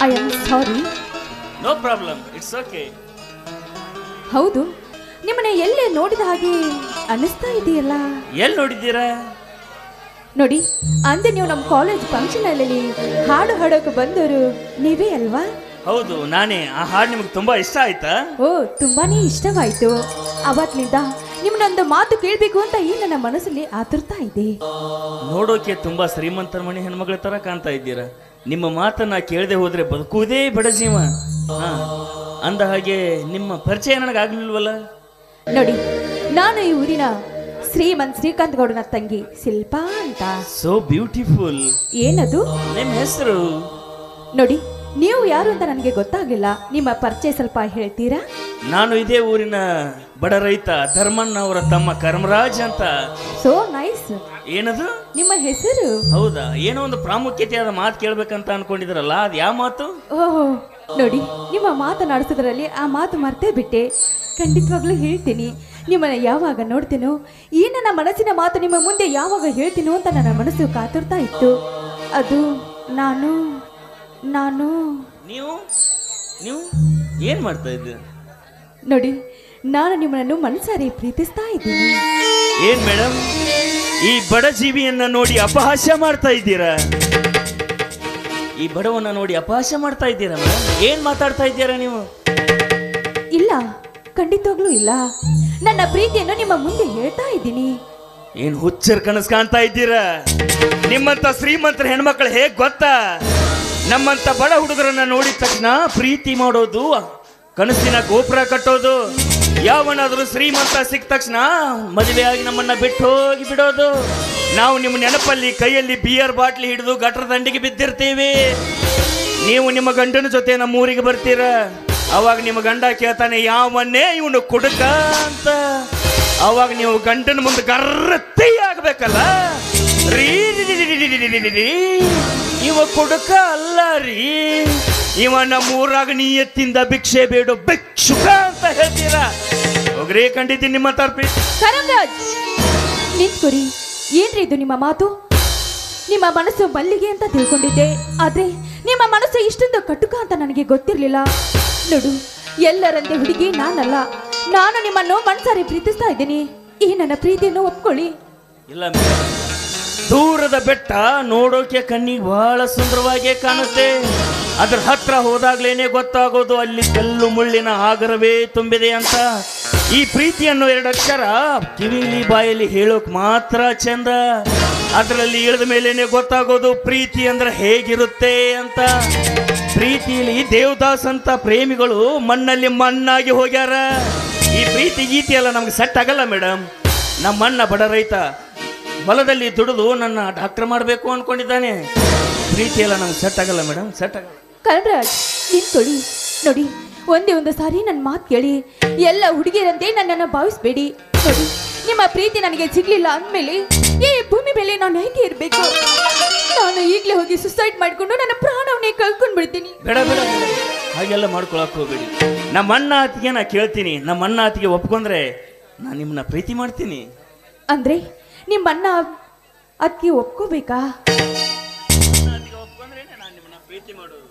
I am sorry. No problem, it's okay. ಹೌದು, ನಿಮ್ಮನ್ನ ಎಲ್ಲೇ ನೋಡಿದ ಹಾಗೆ ಅನಿಸ್ತಾ ಇದೆಯಲ್ಲ. ಎಲ್ಲಿ ನೋಡಿದ್ದೀರಾ? ನೋಡಿ, ಅಂದೆ ನೀವು ನಮ್ಮ ಕಾಲೇಜ್ ಫಂಕ್ಷನ್ ಅಲ್ಲಿ ಹಾಡು ಹಾಡೋಕೆ ಬಂದವರು ನೀವೇ ಅಲ್ವಾ? ಹೌದು, ನಾನೇ. ಆ ಹಾಡು ನಿಮ್ಗೆ ತುಂಬಾ ಇಷ್ಟ ಆಯ್ತಾ? ಓ, ತುಂಬಾನೇ ಇಷ್ಟವಾಯ್ತು. ಅವತ್ತಿನಿಂದ ನಿಮ್ಮನ್ನೊಂದು ಮಾತು ಕೇಳಬೇಕು ಅಂತ ಈ ನನ್ನ ಮನಸ್ಸಲ್ಲಿ ಆತುರ್ತಾ ಇದೆ. ನೋಡೋಕೆ ತುಂಬಾ ಶ್ರೀಮಂತರ ಮನೆ ಹೆಣ್ಮಗಳ ತರ ಕಾಣ್ತಾ ಇದ್ದೀರಾ. ನಿಮ್ಮ ಮಾತನ್ನ ಕೇಳದೆ ಹೋದ್ರೆ ಬದುಕುವುದೇ ಬಡ ಜೀವ. ಅಂದ ಹಾಗೆ ನಿಮ್ಮ ಪರಿಚಯ ನನಗಾಗ್ಲಿಲ್ವಲ್ಲ? ನೋಡಿ, ನಾನು ಈ ಊರಿನ ಶ್ರೀಮಂತ್ ಶ್ರೀಕಾಂತ್ ಗೌಡನ ತಂಗಿ ಶಿಲ್ಪಾ ಅಂತ. So beautiful. ಏನದು? ನಿಮ್ಮ ಹೆಸರು? ನೋಡಿ, ನೀವು ಯಾರು ಅಂತ ನನಗೆ ಗೊತ್ತಾಗಲಿಲ್ಲ. ನಿಮ್ಮ ಪರಿಚಯ ಸ್ವಲ್ಪ ಹೇಳ್ತೀರಾ? ನಾನು ಇದೇ ಊರಿನ ಬಡ ರೈತ ಧರ್ಮಣ್ಣ ಅವರ ತಮ್ಮ ಕರ್ಮರಾಜ್ ಅಂತ. So nice. ಏನದು ನಿಮ್ಮ ಹೆಸರು? ಹೌದಾ, ಏನೋ ಒಂದು ಪ್ರಾಮುಖ್ಯತೆಯಾದ ಮಾತು ಕೇಳ್ಬೇಕಂತ ಅನ್ಕೊಂಡಿದ್ರಲ್ಲ, ಅದು ಯಾವ ಮಾತು? ಓಹೋ, ನೋಡಿ, ನಿಮ್ಮ ಮಾತನಾಡಿಸೋದ್ರಲ್ಲಿ ಆ ಮಾತು ಮರ್ತೇ ಬಿಟ್ಟೆ. ಖಂಡಿತವಾಗ್ಲೂ ಹೇಳ್ತೀನಿ. ನಿಮ್ಮನ್ನ ಯಾವಾಗ ನೋಡ್ತೀನೋ, ಈ ನನ್ನ ಮನಸ್ಸಿನ ಮಾತು ನಿಮ್ಮ ಮುಂದೆ ಯಾವಾಗ ಹೇಳ್ತೀನೋ ಅಂತ ನನ್ನ ಮನಸ್ಸು ಕಾತುರ್ತಾ ಇತ್ತು. ಅದು ನಾನು ನಾನು ನೀವು ನೀವು ಏನ್ ಮಾಡ್ತಾ ಇದ್ದೀರ? ನೋಡಿ, ನಾನು ನಿಮ್ಮನ್ನು ಮನಸಾರಿ ಪ್ರೀತಿಸ್ತಾ ಇದ್ದೀನಿ. ಏನ್ ಮೇಡಮ್, ಈ ಬಡ ಜೀವಿಯನ್ನ ನೋಡಿ ಅಪಹಾಸ್ಯ ಮಾಡ್ತಾ ಇದ್ದೀರಾ? ಈ ಬಡವನ್ನ ನೋಡಿ ಅಪಹಾಸ್ಯ ಮಾಡ್ತಾ ಇದ್ದೀರಾ ಮೇಡಮ್? ಏನ್ ಮಾತಾಡ್ತಾ ಇದ್ದೀರಾ ನೀವು? ಇಲ್ಲ, ಖಂಡಿತವಾಗ್ಲೂ ಇಲ್ಲ. ನನ್ನ ಪ್ರೀತಿಯನ್ನು ನಿಮ್ಮ ಮುಂದೆ ಹೇಳ್ತಾ ಇದ್ದೀನಿ. ಏನ್ ಹುಚ್ಚರ್ ಕನಸು ಕಾಣ್ತಾ ಇದ್ದೀರಾ? ನಿಮ್ಮಂತ ಶ್ರೀಮಂತರ ಹೆಣ್ಮಕ್ಳು ಹೇಗ್ ಗೊತ್ತಾ? ನಮ್ಮಂತ ಬಡ ಹುಡುಗರನ್ನ ನೋಡಿದ ತಕ್ಷಣ ಪ್ರೀತಿ ಮಾಡೋದು, ಕನಸಿನ ಗೋಪುರ ಕಟ್ಟೋದು, ಯಾವನಾದ್ರೂ ಶ್ರೀಮಂತ ಸಿಕ್ಕ ತಕ್ಷಣ ಮದುವೆಯಾಗಿ ನಮ್ಮನ್ನ ಬಿಟ್ಟು ಹೋಗಿ ಬಿಡೋದು. ನಾವು ನಿಮ್ಮ ನೆನಪಲ್ಲಿ ಕೈಯಲ್ಲಿ ಬಿಯರ್ ಬಾಟ್ಲಿ ಹಿಡಿದು ಗಟರ ದಂಡಿಗೆ ಬಿದ್ದಿರ್ತೀವಿ. ನೀವು ನಿಮ್ಮ ಗಂಡನ ಜೊತೆ ನಮ್ಮ ಊರಿಗೆ ಬರ್ತೀರ. ಅವಾಗ ನಿಮ್ಮ ಗಂಡ ಕೇಳ್ತಾನೆ, ಯಾವನ್ನೇ ಇವನು ಕುಡುಕ ಅಂತ. ಅವಾಗ ನೀವು ಗಂಡನ ಮುಂದೆ ಗರ್ರತ್ತಿ ಆಗ್ಬೇಕಲ್ಲ. ಇವ ಕುಡುಕ ಅಲ್ಲ ರೀ, ಇವ ನಮ್ಮೂರಾಗ ನೀ ಎತ್ತಿಂದ ಭಿಕ್ಷೆ ಬೇಡು ಭಿಕ್ಷುಕ ಅಂತ ಹೇಳ್ತೀರಾ. ಹೋಗ್ರಿ, ಕಂಡಿದ್ದೀನಿ ನಿಮ್ಮ ತರ್ಪಿ. ನಿಂತ್ಕೊರಿ. ಏನ್ರಿ ಇದು ನಿಮ್ಮ ಮಾತು? ನಿಮ್ಮ ಮನಸ್ಸು ಮಲ್ಲಿಗೆ ಅಂತ ತಿಳ್ಕೊಂಡಿದ್ದೆ, ಆದ್ರೆ ನಿಮ್ಮ ಮನಸ್ಸು ಇಷ್ಟೊಂದು ಕಟುಕ ಅಂತ ನನಗೆ ಗೊತ್ತಿರ್ಲಿಲ್ಲ. ನೋಡು, ಎಲ್ಲರಂತೆ ಹುಡುಗಿ ನಾನಲ್ಲ. ನಾನು ನಿಮ್ಮನ್ನು ಮನಸಾರಿ ಪ್ರೀತಿಸ್ತಾ ಇದ್ದೀನಿ. ಈ ನನ್ನ ಪ್ರೀತಿಯನ್ನು ಒಪ್ಕೊಳ್ಳಿ. ಇಲ್ಲ, ದೂರದ ಬೆಟ್ಟ ನೋಡೋಕೆ ಕಣ್ಣಿಗೆ ಬಹಳ ಸುಂದರವಾಗಿ ಕಾಣುತ್ತೆ. ಅದ್ರ ಹತ್ರ ಹೋದಾಗ್ಲೇನೆ ಗೊತ್ತಾಗೋದು ಅಲ್ಲಿ ಕಲ್ಲು ಮುಳ್ಳಿನ ಆಗರವೇ ತುಂಬಿದೆ ಅಂತ. ಈ ಪ್ರೀತಿಯನ್ನು 2 ಅಕ್ಷರ ಕಿವಿಲಿ ಬಾಯಲ್ಲಿ ಹೇಳೋಕ್ ಮಾತ್ರ ಚಂದ. ಅದರಲ್ಲಿ ಇಳಿದ ಮೇಲೇನೆ ಗೊತ್ತಾಗೋದು ಪ್ರೀತಿ ಅಂದ್ರೆ ಹೇಗಿರುತ್ತೆ ಅಂತ. ಪ್ರೀತಿಯಲ್ಲಿ ದೇವದಾಸ್ ಅಂತ ಪ್ರೇಮಿಗಳು ಮಣ್ಣಲ್ಲಿ ಮಣ್ಣಾಗಿ ಹೋಗ್ಯಾರ. ಈ ಪ್ರೀತಿ ಗೀತಿ ಎಲ್ಲ ನಮ್ಗೆ ಸೆಟ್ ಆಗಲ್ಲ ಮೇಡಮ್. ನಮ್ಮ ಅಣ್ಣ ಬಡ ರೈತ, ಹೊಲದಲ್ಲಿ ದುಡಿದು ನನ್ನ ಡಾಕ್ಟರ್ ಮಾಡಬೇಕು ಅನ್ಕೊಂಡಿದ್ದಾನೆ. ಪ್ರೀತಿ ಎಲ್ಲ ನಮ್ಗೆ ಸೆಟ್ ಆಗಲ್ಲ ಮೇಡಮ್, ಸೆಟ್ ಆಗಲ್ಲ. ಕಲ್ರಾಜ್, ನಿಂತ್ಕೊಳ್ಳಿ. ನೋಡಿ, ಒಂದೇ ಒಂದು ಸಾರಿ ನನ್ನ ಮಾತು ಕೇಳಿ. ಎಲ್ಲ ಹುಡುಗಿಯರಂತೆ ನನ್ನನ್ನು ಭಾವಿಸ್ಬೇಡಿ. ನೋಡಿ, ನಿಮ್ಮ ಪ್ರೀತಿ ನನಗೆ ಸಿಗ್ಲಿಲ್ಲ ಅಂದಮೇಲೆ ಈ ಭೂಮಿ ಮೇಲೆ ನಾನು ಹೇಗೆ ಇರಬೇಕು? ನಾನು ಈಗಲೇ ಹೋಗಿ ಸುಸೈಡ್ ಮಾಡಿಕೊಂಡು ನನ್ನ ಪ್ರಾಣವನ್ನೇ ಕಳ್ಕೊಂಡು ಬಿಡ್ತೀನಿ. ಬೇಡ ಬೇಡ ಬೇಡ, ಹಾಗೆಲ್ಲ ಮಾಡ್ಕೊಳಕ್ ಹೋಗ್ಬೇಡಿ. ನಮ್ಮ ಅಣ್ಣ ಅತ್ತಿಗೆ ನಾ ಕೇಳ್ತೀನಿ. ನಮ್ಮ ಅಣ್ಣ ಅತ್ತಿಗೆ ಒಪ್ಕೊಂಡ್ರೆ ನಾನು ನಿಮ್ಮನ್ನ ಪ್ರೀತಿ ಮಾಡ್ತೀನಿ. ಅಂದ್ರೆ ನಿಮ್ಮ ಅಣ್ಣ ಅದಕ್ಕೆ ಒಪ್ಕೋಬೇಕಾ? ಒಪ್ಕೊಂಡ್ರೆ ನಾನು ನಿಮ್ಮನ್ನ ಪ್ರೀತಿ ಮಾಡೋದು.